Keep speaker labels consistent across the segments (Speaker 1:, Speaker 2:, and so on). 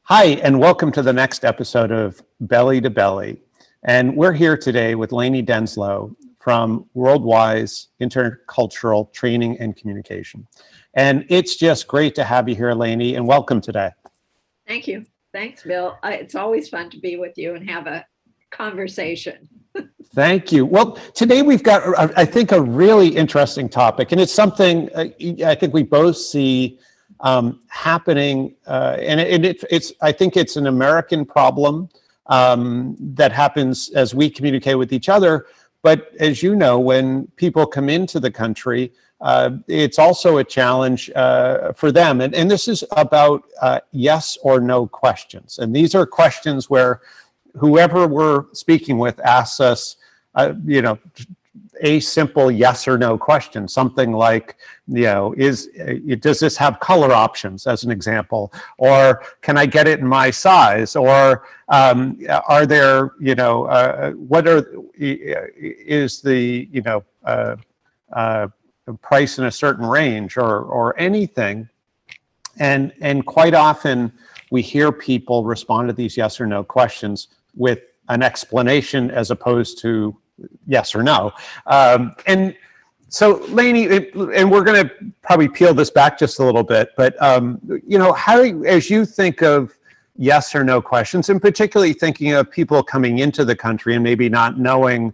Speaker 1: Hi, and welcome to the next episode of Belly to Belly. And we're here today with Lanie Denslow from Worldwise Intercultural Training and Communication. And it's just great to have you here, Lanie, and welcome today.
Speaker 2: Thank you. Thanks, Bill. It's always fun to be with you and have a conversation.
Speaker 1: Thank you. Well, today we've got, I think, a really interesting topic, and it's something I think we both see happening, and it's. I think it's an American problem that happens as we communicate with each other. But as you know, when people come into the country, it's also a challenge for them. And this is about yes or no questions. And these are questions where whoever we're speaking with asks us, a simple yes or no question, something like, does this have color options, as an example, or can I get it in my size, or are there, is the, price in a certain range, or anything, and quite often we hear people respond to these yes or no questions with an explanation as opposed to yes or no. And so, Lanie, and we're going to probably peel this back just a little bit, but, as you think of yes or no questions, and particularly thinking of people coming into the country and maybe not knowing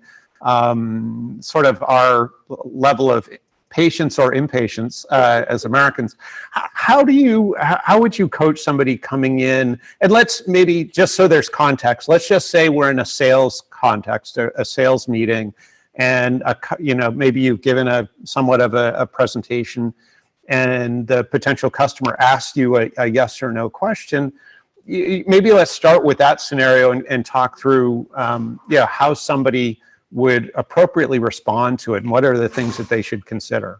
Speaker 1: sort of our level of patience or impatience as Americans, how would you coach somebody coming in? And let's maybe, just so there's context, let's just say we're in a sales context, a sales meeting, and maybe you've given somewhat of a presentation, and the potential customer asks you a yes or no question. Maybe let's start with that scenario and talk through how somebody would appropriately respond to it, and what are the things that they should consider?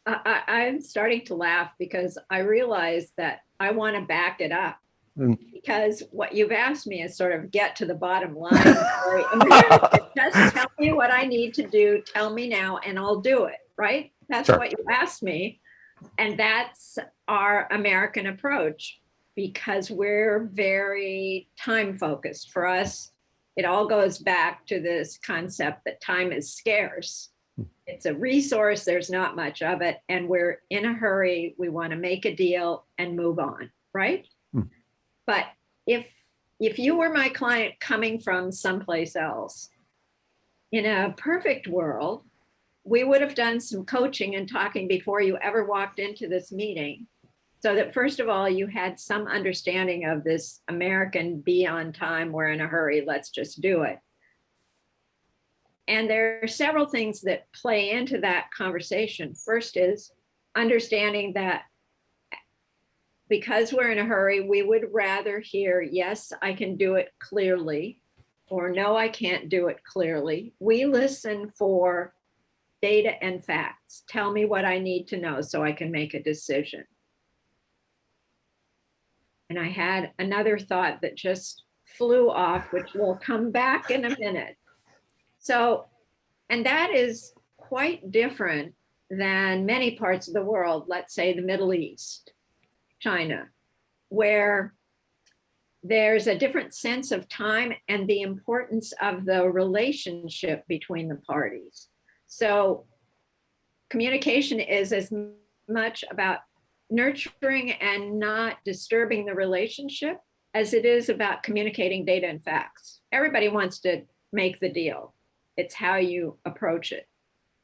Speaker 2: I'm starting to laugh because I realize that I want to back it up, because what you've asked me is sort of get to the bottom line. Just tell me what I need to do, tell me now, and I'll do it, right? That's sure. What you asked me. And that's our American approach, because we're very time focused. For us, it all goes back to this concept that time is scarce. It's a resource, there's not much of it, and we're in a hurry. We want to make a deal and move on, right? But if you were my client coming from someplace else, in a perfect world, we would have done some coaching and talking before you ever walked into this meeting, so that first of all, you had some understanding of this American be on time, we're in a hurry, let's just do it. And there are several things that play into that conversation. First is understanding that because we're in a hurry, we would rather hear, yes, I can do it clearly, or no, I can't do it clearly. We listen for data and facts. Tell me what I need to know so I can make a decision. And I had another thought that just flew off, which will come back in a minute. So, and that is quite different than many parts of the world, let's say the Middle East, China, where there's a different sense of time and the importance of the relationship between the parties. So communication is as much about nurturing and not disturbing the relationship as it is about communicating data and facts. Everybody wants to make the deal. It's how you approach it.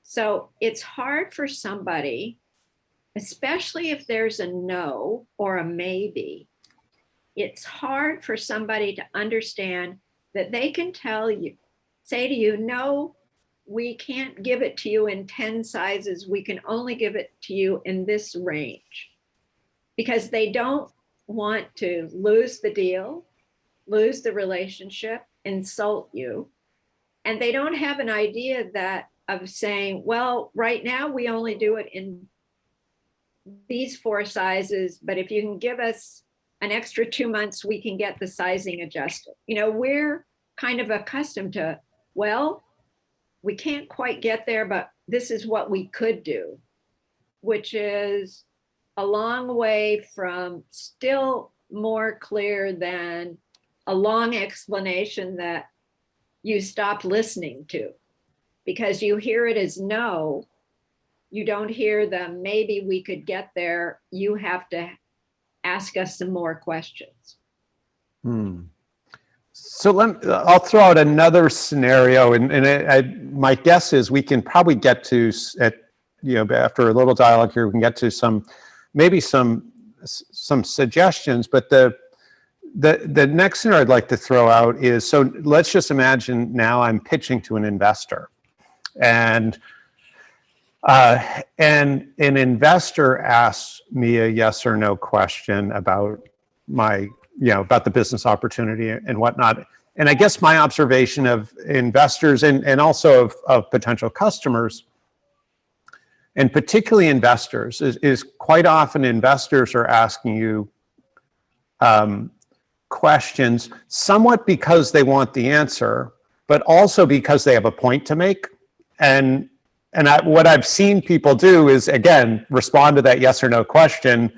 Speaker 2: So it's hard for somebody, especially if there's a no or a maybe, it's hard for somebody to understand that they can say to you, no, we can't give it to you in 10 sizes. We can only give it to you in this range. Because they don't want to lose the deal, lose the relationship, insult you. And they don't have an idea of saying, well, right now we only do it in these 4 sizes, but if you can give us an extra 2 months, we can get the sizing adjusted. We're kind of accustomed to, well, we can't quite get there, but this is what we could do, which is a long way from still more clear than a long explanation that you stop listening to, because you hear it as no, you don't hear the maybe we could get there. You have to ask us some more questions.
Speaker 1: So I'll throw out another scenario, and my guess is we can probably get to, after a little dialogue here, we can get to some suggestions. But the next scenario I'd like to throw out is, so let's just imagine now I'm pitching to an investor, and an investor asks me a yes or no question about about the business opportunity and whatnot. And I guess my observation of investors and also of potential customers, and particularly investors, is quite often investors are asking you questions somewhat because they want the answer, but also because they have a point to make. And what I've seen people do is, again, respond to that yes or no question.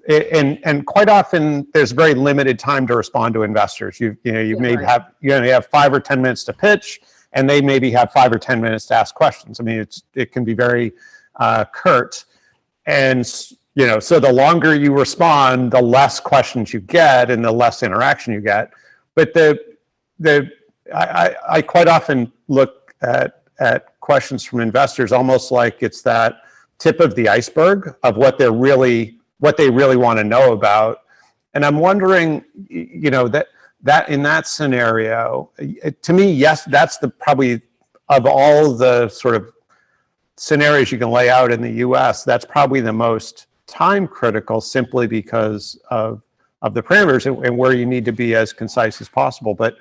Speaker 1: And quite often there's very limited time to respond to investors. You only have 5 or 10 minutes to pitch, and they maybe have 5 or 10 minutes to ask questions. I mean, it can be very curt. And so the longer you respond, the less questions you get and the less interaction you get. But I quite often look at questions from investors almost like it's that tip of the iceberg of what they really want to know about. And I'm wondering, that in that scenario, to me, yes, that's probably of all the sort of scenarios you can lay out in the US, that's probably the most time critical, simply because of the parameters and where you need to be as concise as possible. But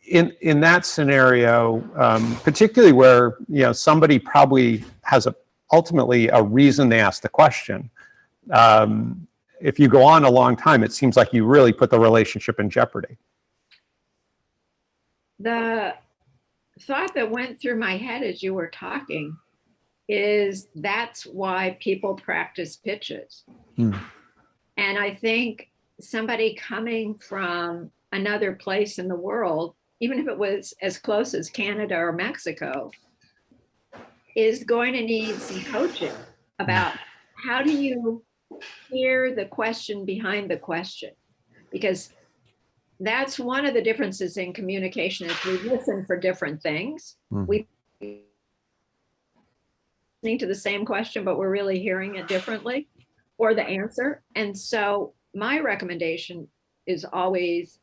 Speaker 1: in that scenario, particularly where somebody probably has ultimately a reason they asked the question, if you go on a long time, it seems like you really put the relationship in jeopardy.
Speaker 2: The thought that went through my head as you were talking is that's why people practice pitches. And I think somebody coming from another place in the world, even if it was as close as Canada or Mexico, is going to need some coaching about how do you hear the question behind the question, because that's one of the differences in communication is we listen for different things. We listening to the same question, but we're really hearing it differently, or the answer. And so my recommendation is always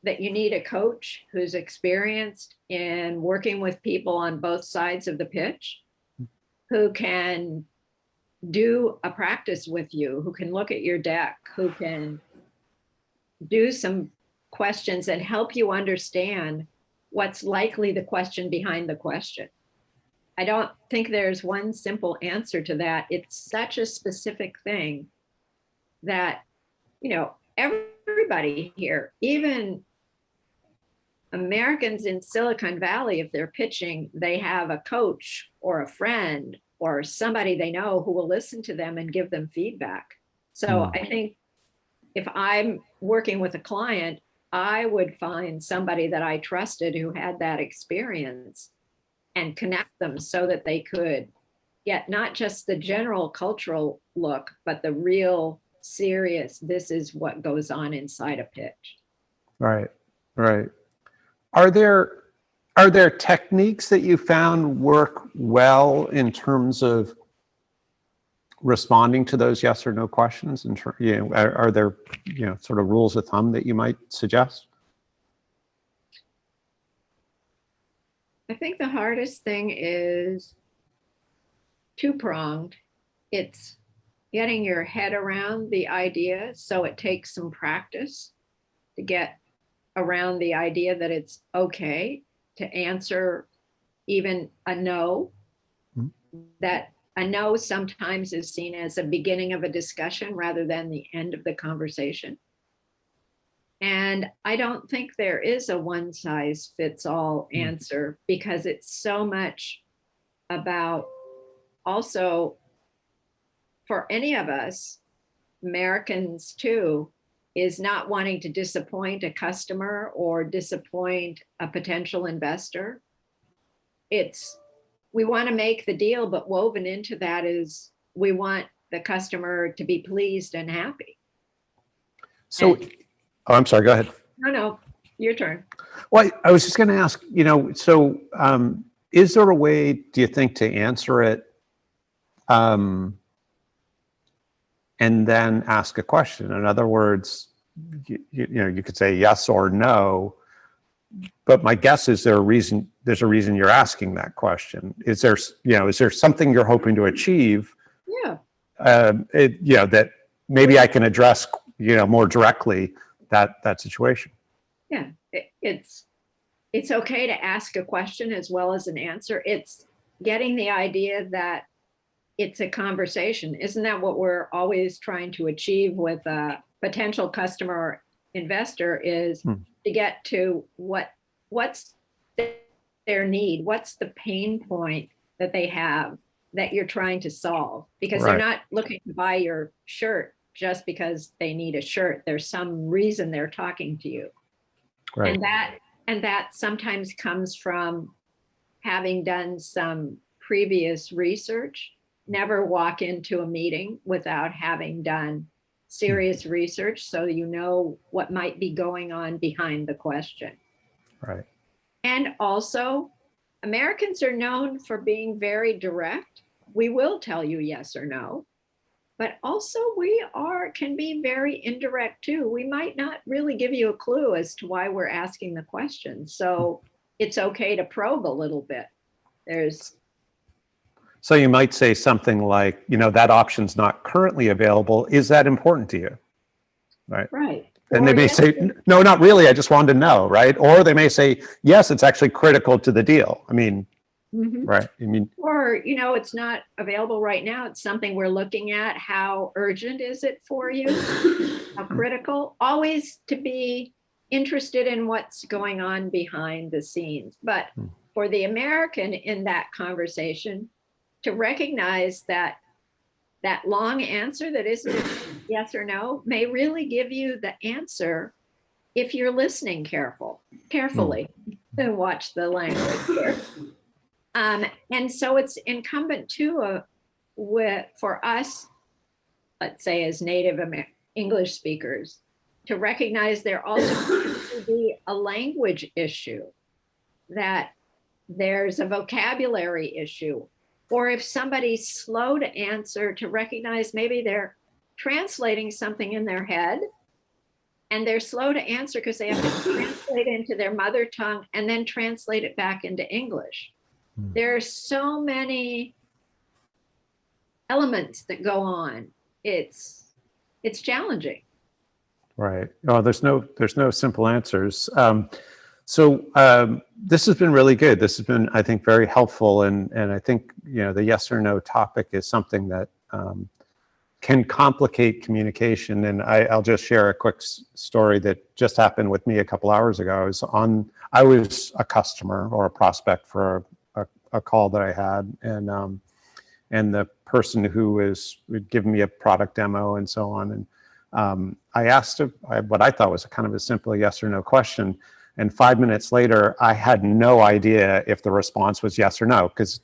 Speaker 2: that you need a coach who's experienced in working with people on both sides of the pitch, who can do a practice with you, who can look at your deck, who can do some questions and help you understand what's likely the question behind the question. I don't think there's one simple answer to that. It's such a specific thing that, everybody here, even Americans in Silicon Valley, if they're pitching, they have a coach or a friend or somebody they know who will listen to them and give them feedback. So I think if I'm working with a client, I would find somebody that I trusted who had that experience and connect them so that they could get not just the general cultural look, but the real serious, this is what goes on inside a pitch.
Speaker 1: Right. Are there techniques that you found work well in terms of responding to those yes or no questions? And are there sort of rules of thumb that you might suggest?
Speaker 2: I think the hardest thing is two-pronged. It's getting your head around the idea, so it takes some practice to get around the idea that it's okay to answer even a no, that a no sometimes is seen as a beginning of a discussion rather than the end of the conversation. And I don't think there is a one size fits all answer, because it's so much about also for any of us, Americans too, is not wanting to disappoint a customer or disappoint a potential investor. We want to make the deal, but woven into that is we want the customer to be pleased and happy.
Speaker 1: So, oh, I'm sorry, go ahead.
Speaker 2: No, your turn.
Speaker 1: Well, I was just going to ask, so is there a way, do you think, to answer it and then ask a question? In other words, you could say yes or no, but my guess is there's a reason you're asking that question. Is there something you're hoping to achieve?
Speaker 2: Yeah.
Speaker 1: That maybe I can address, more directly that situation.
Speaker 2: Yeah, it's okay to ask a question as well as an answer. It's getting the idea that it's a conversation. Isn't that what we're always trying to achieve with a potential customer or investor, is to get to what's their need, what's the pain point that they have that you're trying to solve, because
Speaker 1: Right.
Speaker 2: They're not looking to buy your shirt just because they need a shirt. There's some reason they're talking to you.
Speaker 1: Right.
Speaker 2: And that sometimes comes from having done some previous research. Never walk into a meeting without having done serious research, so you know what might be going on behind the question.
Speaker 1: Right.
Speaker 2: And also, Americans are known for being very direct. We will tell you yes or no, but also we can be very indirect too. We might not really give you a clue as to why we're asking the question. So it's okay to probe a little bit.
Speaker 1: So you might say something like, that option's not currently available. Is that important to you? Right.
Speaker 2: Right.
Speaker 1: And they may say, no, not really. I just wanted to know. Right. Or they may say, yes, it's actually critical to the deal. I mean, right.
Speaker 2: Or, it's not available right now. It's something we're looking at. How urgent is it for you? How critical? Always to be interested in what's going on behind the scenes. But for the American in that conversation, to recognize that long answer that isn't yes or no may really give you the answer if you're listening carefully and watch the language here. And so it's incumbent too for us, let's say as native English speakers, to recognize there also to be a language issue, that there's a vocabulary issue. Or if somebody's slow to answer, to recognize maybe they're translating something in their head and they're slow to answer because they have to translate into their mother tongue and then translate it back into English. There are so many elements that go on. It's challenging.
Speaker 1: Right. Oh, there's no simple answers. So this has been really good. This has been, I think, very helpful. And I think, the yes or no topic is something that can complicate communication. And I'll just share a quick story that just happened with me a couple hours ago. I was a customer or a prospect for a call that I had, and the person who was giving me a product demo and so on. And I asked what I thought was kind of a simple yes or no question. And 5 minutes later, I had no idea if the response was yes or no, because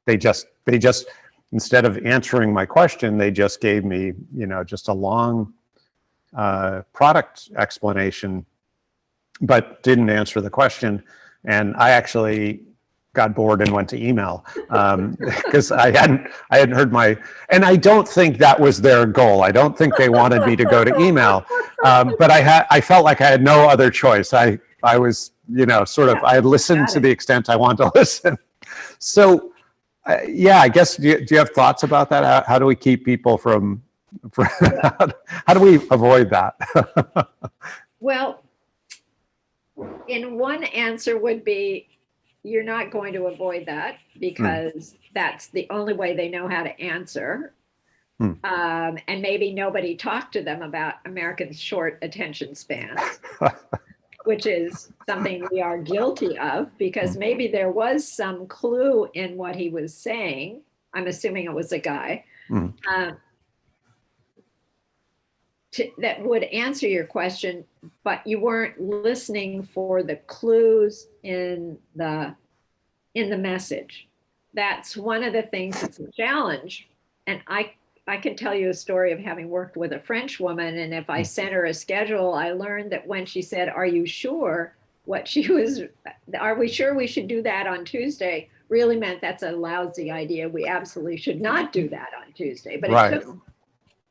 Speaker 1: they just instead of answering my question, they just gave me, just a long product explanation, but didn't answer the question. And I actually got bored and went to email because I hadn't heard and I don't think that was their goal. I don't think they wanted me to go to email, but I felt like I had no other choice. I was, I had listened to the extent I wanted to listen. So, I guess, do you have thoughts about that? How do we keep people from how do we avoid that?
Speaker 2: Well, in one answer would be, you're not going to avoid that because that's the only way they know how to answer. And maybe nobody talked to them about Americans' short attention spans, which is something we are guilty of, because maybe there was some clue in what he was saying. I'm assuming it was a guy. that would answer your question, but you weren't listening for the clues in the message. That's one of the things that's a challenge. And I can tell you a story of having worked with a French woman, and if I sent her a schedule, I learned that when she said, "Are you sure?" what she was, "Are we sure we should do that on Tuesday?" really meant that's a lousy idea. We absolutely should not do that on Tuesday. But
Speaker 1: Right.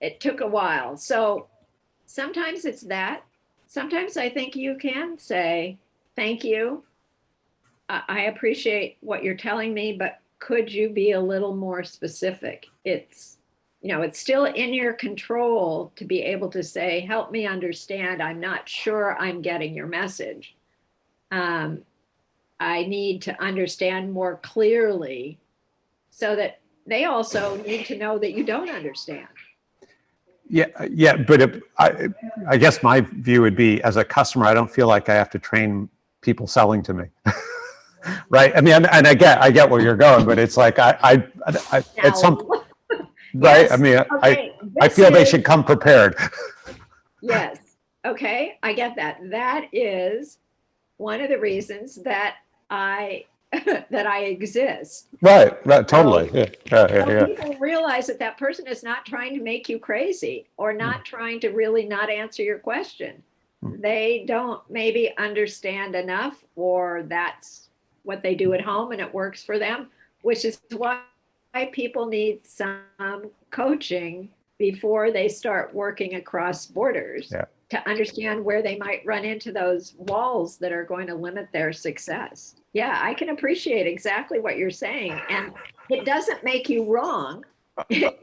Speaker 2: it took a while. So sometimes it's that. Sometimes I think you can say, "Thank you. I appreciate what you're telling me, but could you be a little more specific?" It's still in your control to be able to say, "Help me understand. I'm not sure I'm getting your message. I need to understand more clearly," so that they also need to know that you don't understand.
Speaker 1: Yeah, but I guess my view would be, as a customer, I don't feel like I have to train people selling to me. Right? I mean, and I get where you're going, but it's like I at some
Speaker 2: Now,
Speaker 1: right. I
Speaker 2: yes,
Speaker 1: mean,
Speaker 2: okay,
Speaker 1: I
Speaker 2: this
Speaker 1: feel they
Speaker 2: is,
Speaker 1: should come prepared.
Speaker 2: yes, okay, I get that. That is one of the reasons that I that I exist.
Speaker 1: Right. Totally.
Speaker 2: So,
Speaker 1: Yeah. Yeah.
Speaker 2: people realize that that person is not trying to make you crazy or not trying to really not answer your question. They don't maybe understand enough, or that's what they do at home and it works for them, which is why people need some coaching before they start working across borders
Speaker 1: Yeah.
Speaker 2: to understand where they might run into those walls that are going to limit their success. Yeah, I can appreciate exactly what you're saying. And it doesn't make you wrong, it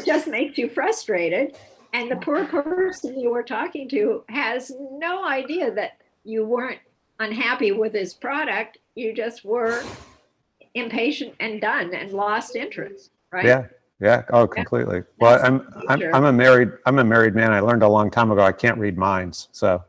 Speaker 2: just makes you frustrated. And the poor person you were talking to has no idea that you weren't unhappy with his product. You just were impatient and done and lost interest, right?
Speaker 1: Yeah. Yeah. Oh,
Speaker 2: Yeah,
Speaker 1: completely. Well,
Speaker 2: that's nature.
Speaker 1: I'm a married man. I learned a long time ago I can't read minds. So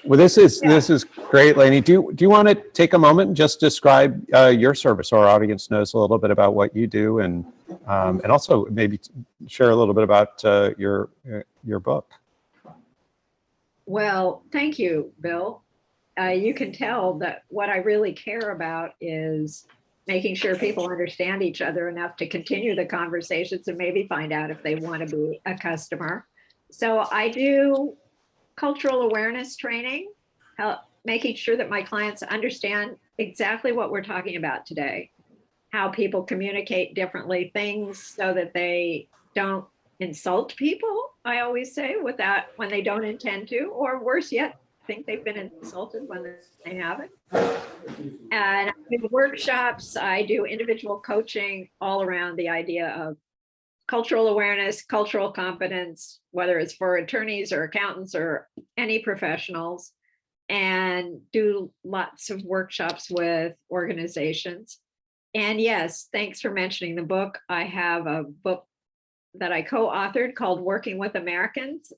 Speaker 1: well, this is great, Lanie. Do you want to take a moment and just describe your service, so our audience knows a little bit about what you do, and also maybe share a little bit about your book?
Speaker 2: Well, thank you, Bill. You can tell that what I really care about is making sure people understand each other enough to continue the conversations and maybe find out if they want to be a customer. So I do cultural awareness training, making sure that my clients understand exactly what we're talking about today, how people communicate differently, things so that they don't insult people, I always say, without when they don't intend to, or worse yet, think they've been insulted when they haven't. And I do workshops, I do individual coaching all around the idea of cultural awareness, cultural competence, whether it's for attorneys or accountants or any professionals, and do lots of workshops with organizations. And yes, thanks for mentioning the book. I have a book that I co-authored called Working with Americans,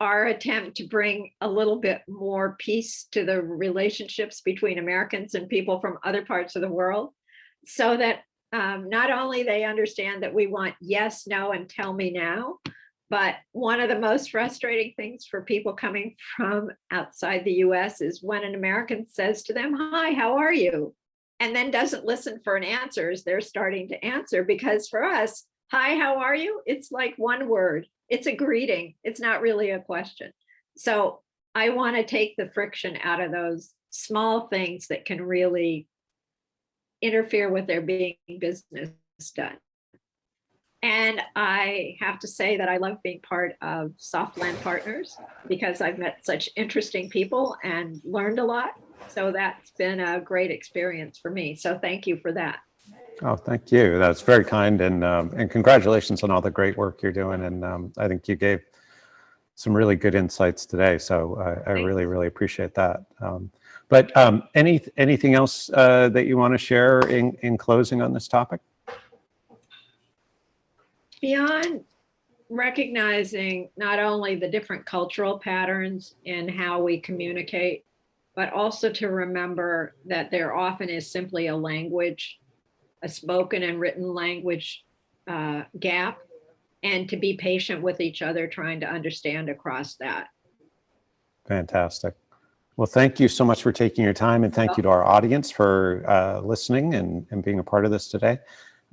Speaker 2: our attempt to bring a little bit more peace to the relationships between Americans and people from other parts of the world, so that not only they understand that we want yes, no, and tell me now, but one of the most frustrating things for people coming from outside the US is when an American says to them, "Hi, how are you?" and then doesn't listen for an answer as they're starting to answer. Because for us, "Hi, how are you?" it's like one word. It's a greeting. It's not really a question. So I want to take the friction out of those small things that can really interfere with their being business done. And I have to say that I love being part of Softland Partners because I've met such interesting people and learned a lot. So that's been a great experience for me. So thank you for that.
Speaker 1: Oh, thank you. That's very kind, and congratulations on all the great work you're doing. And I think you gave some really good insights today. So I really, really appreciate that. But anything else that you want to share in closing on this topic?
Speaker 2: Beyond recognizing not only the different cultural patterns in how we communicate, but also to remember that there often is simply a language, a spoken and written language gap. and to be patient with each other, trying to understand across that.
Speaker 1: Fantastic. Well, thank you so much for taking your time, and thank you to our audience for listening and being a part of this today.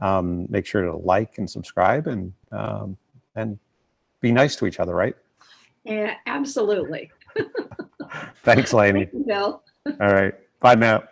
Speaker 1: Make sure to like and subscribe and be nice to each other, right?
Speaker 2: Yeah, absolutely.
Speaker 1: Thanks, Lanie.
Speaker 2: Thank you, Bill.
Speaker 1: All right. Bye now.